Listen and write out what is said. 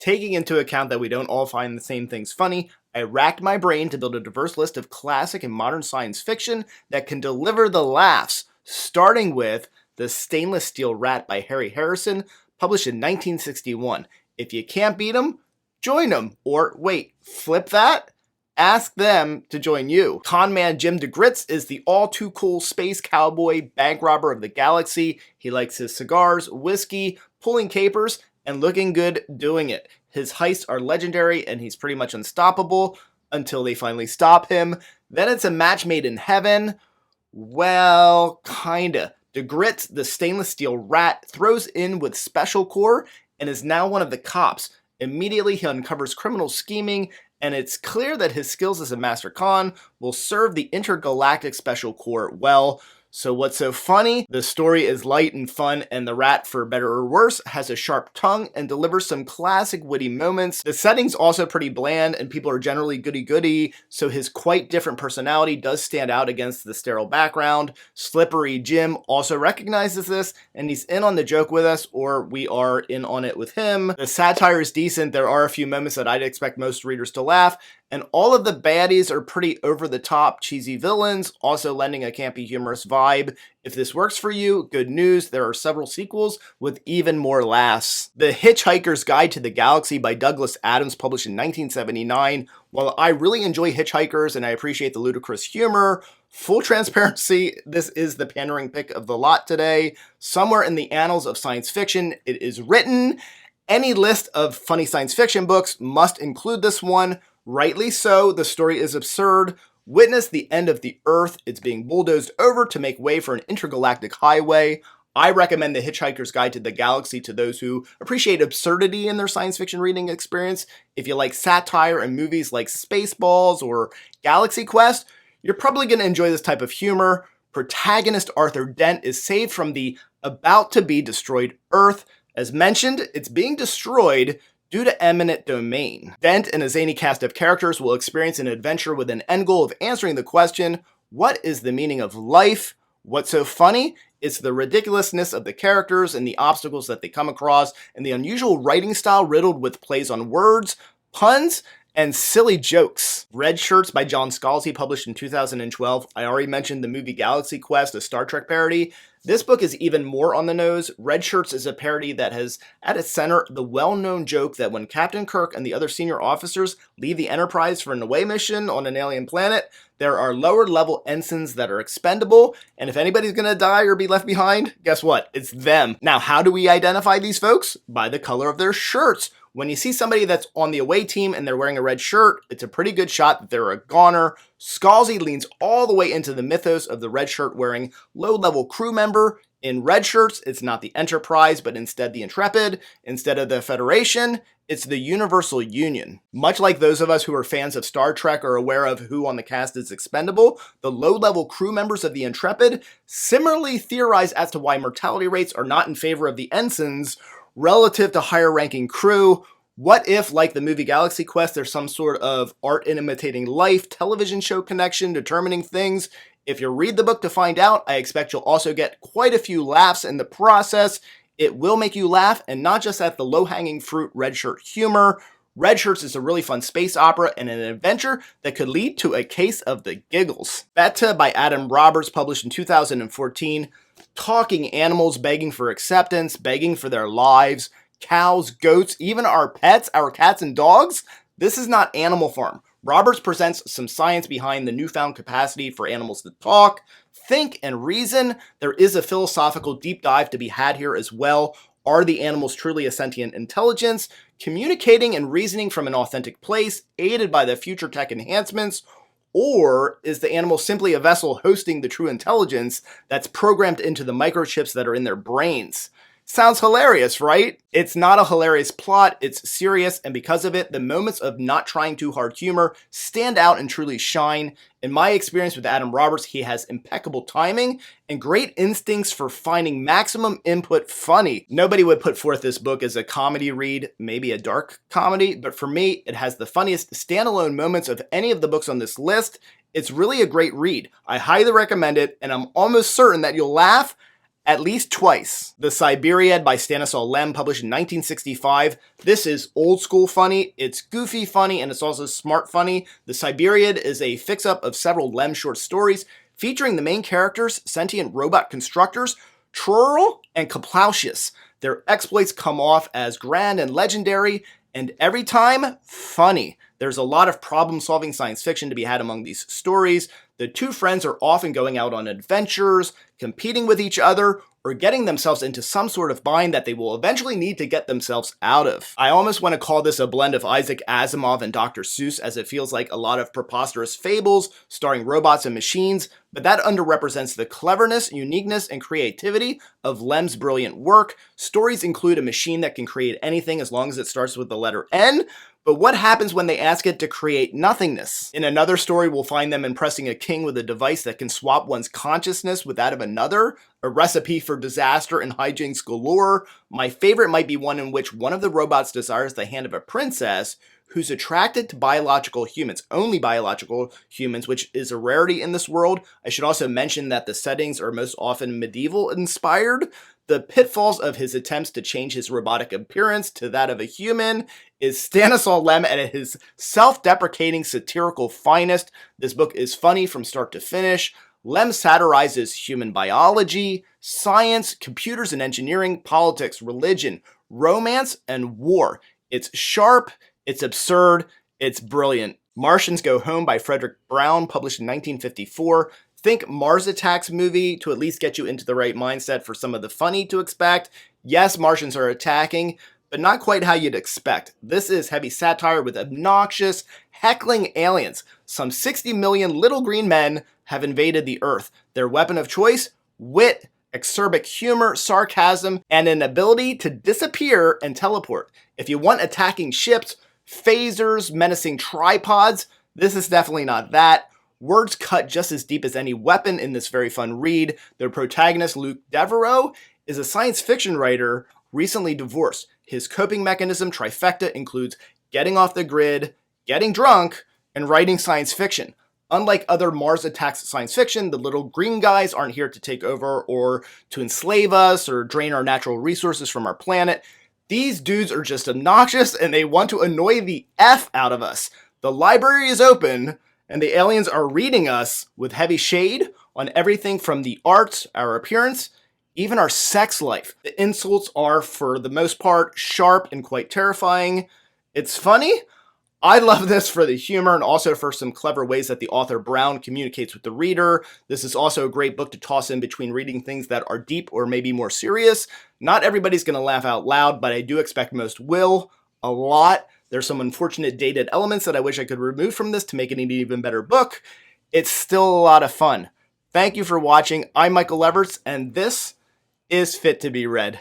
Taking into account that we don't all find the same things funny, I racked my brain to build a diverse list of classic and modern science fiction that can deliver the laughs, starting with The Stainless Steel Rat by Harry Harrison, published in 1961. If you can't beat 'em, join 'em. Or wait, flip that? Ask them to join you. Conman Jim DeGritz is the all-too-cool space cowboy bank robber of the galaxy. He likes his cigars, whiskey, pulling capers, and looking good doing it. His heists are legendary, and he's pretty much unstoppable until they finally stop him. Then it's a match made in heaven. Well, kinda. DeGritz, the stainless steel rat, throws in with Special Corps and is now one of the cops. Immediately, he uncovers criminal scheming, and it's clear that his skills as a master con will serve the intergalactic Special Corps well. So what's so funny? The story is light and fun, and the rat, for better or worse, has a sharp tongue and delivers some classic witty moments. The setting's also pretty bland, and people are generally goody-goody, so his quite different personality does stand out against the sterile background. Slippery Jim also recognizes this, and he's in on the joke with us, or we are in on it with him. The satire is decent. There are a few moments that I'd expect most readers to laugh, and all of the baddies are pretty over-the-top, cheesy villains, also lending a campy, humorous vibe. If this works for you, good news, there are several sequels with even more laughs. The Hitchhiker's Guide to the Galaxy by Douglas Adams, published in 1979. While I really enjoy Hitchhikers and I appreciate the ludicrous humor, full transparency, this is the pandering pick of the lot today. Somewhere in the annals of science fiction, it is written. Any list of funny science fiction books must include this one. Rightly so, the story is absurd. Witness the end of the Earth. It's being bulldozed over to make way for an intergalactic highway. I recommend The Hitchhiker's Guide to the Galaxy to those who appreciate absurdity in their science fiction reading experience. If you like satire and movies like Spaceballs or Galaxy Quest, you're probably going to enjoy this type of humor. Protagonist Arthur Dent is saved from the about-to-be-destroyed Earth. As mentioned, it's being destroyed due to eminent domain. Dent and a zany cast of characters will experience an adventure with an end goal of answering the question, what is the meaning of life? What's so funny? It's the ridiculousness of the characters and the obstacles that they come across, and the unusual writing style riddled with plays on words, puns, and silly jokes. Red Shirts by John Scalzi, published in 2012. I already mentioned the movie Galaxy Quest, a Star Trek parody. This book is even more on the nose. Red Shirts is a parody that has at its center the well-known joke that when Captain Kirk and the other senior officers leave the Enterprise for an away mission on an alien planet, there are lower-level ensigns that are expendable, and if anybody's gonna die or be left behind, guess what? It's them. Now, how do we identify these folks? By the color of their shirts. When you see somebody that's on the away team and they're wearing a red shirt, it's a pretty good shot that they're a goner. Scalzi leans all the way into the mythos of the red shirt wearing low-level crew member. In Red Shirts, it's not the Enterprise, but instead the Intrepid. Instead of the Federation, it's the Universal Union. Much like those of us who are fans of Star Trek are aware of who on the cast is expendable, the low-level crew members of the Intrepid similarly theorize as to why mortality rates are not in favor of the ensigns relative to higher-ranking crew. What if, like the movie Galaxy Quest, there's some sort of art in imitating life television show connection determining things? If you read the book to find out, I expect you'll also get quite a few laughs in the process. It will make you laugh, and not just at the low-hanging fruit red shirt humor. Red Shirts is a really fun space opera and an adventure that could lead to a case of the giggles. Beta by Adam Roberts, published in 2014. Talking animals begging for acceptance, begging for their lives. Cows, goats, even our pets, our cats and dogs. This is not Animal Farm. Roberts presents some science behind the newfound capacity for animals to talk, think, and reason. There is a philosophical deep dive to be had here as well. Are the animals truly a sentient intelligence, communicating and reasoning from an authentic place, aided by the future tech enhancements? Or is the animal simply a vessel hosting the true intelligence that's programmed into the microchips that are in their brains? Sounds hilarious, right? It's not a hilarious plot, it's serious, and because of it, the moments of not trying too hard humor stand out and truly shine. In my experience with Adam Roberts, he has impeccable timing and great instincts for finding maximum input funny. Nobody would put forth this book as a comedy read, maybe a dark comedy, but for me, it has the funniest standalone moments of any of the books on this list. It's really a great read. I highly recommend it, and I'm almost certain that you'll laugh at least twice. The Siberiad by Stanislaw Lem, published in 1965. This is old school funny, it's goofy funny, and it's also smart funny. The Siberiad is a fix-up of several Lem short stories featuring the main characters, sentient robot constructors, Trurl and Kaplausius. Their exploits come off as grand and legendary, and every time, funny. There's a lot of problem-solving science fiction to be had among these stories. The two friends are often going out on adventures, competing with each other, or getting themselves into some sort of bind that they will eventually need to get themselves out of. I almost want to call this a blend of Isaac Asimov and Dr. Seuss, as it feels like a lot of preposterous fables starring robots and machines, but that underrepresents the cleverness, uniqueness, and creativity of Lem's brilliant work. Stories include a machine that can create anything as long as it starts with the letter N, but what happens when they ask it to create nothingness? In another story, we'll find them impressing a king with a device that can swap one's consciousness with that of another, a recipe for disaster and hijinks galore. My favorite might be one in which one of the robots desires the hand of a princess who's attracted to biological humans, only biological humans, which is a rarity in this world. I should also mention that the settings are most often medieval inspired. The pitfalls of his attempts to change his robotic appearance to that of a human is Stanislaw Lem at his self-deprecating satirical finest. This book is funny from start to finish. Lem satirizes human biology, science, computers and engineering, politics, religion, romance, and war. It's sharp, it's absurd, it's brilliant. Martians Go Home by Frederick Brown, published in 1954. Think Mars Attacks movie to at least get you into the right mindset for some of the funny to expect. Yes, Martians are attacking, but not quite how you'd expect. This is heavy satire with obnoxious, heckling aliens. Some 60 million little green men have invaded the Earth. Their weapon of choice? Wit, acerbic humor, sarcasm, and an ability to disappear and teleport. If you want attacking ships, phasers, menacing tripods, this is definitely not that. Words cut just as deep as any weapon in this very fun read. Their protagonist, Luke Devereaux, is a science fiction writer recently divorced. His coping mechanism trifecta includes getting off the grid, getting drunk, and writing science fiction. Unlike other Mars Attacks science fiction, the little green guys aren't here to take over or to enslave us or drain our natural resources from our planet. These dudes are just obnoxious and they want to annoy the F out of us. The library is open, and the aliens are reading us with heavy shade on everything from the arts, our appearance, even our sex life. The insults are, for the most part, sharp and quite terrifying. It's funny. I love this for the humor and also for some clever ways that the author Brown communicates with the reader. This is also a great book to toss in between reading things that are deep or maybe more serious. Not everybody's going to laugh out loud, but I do expect most will. A lot. There's some unfortunate dated elements that I wish I could remove from this to make it an even better book. It's still a lot of fun. Thank you for watching. I'm Michael Leverts, and this is Fit to be Read.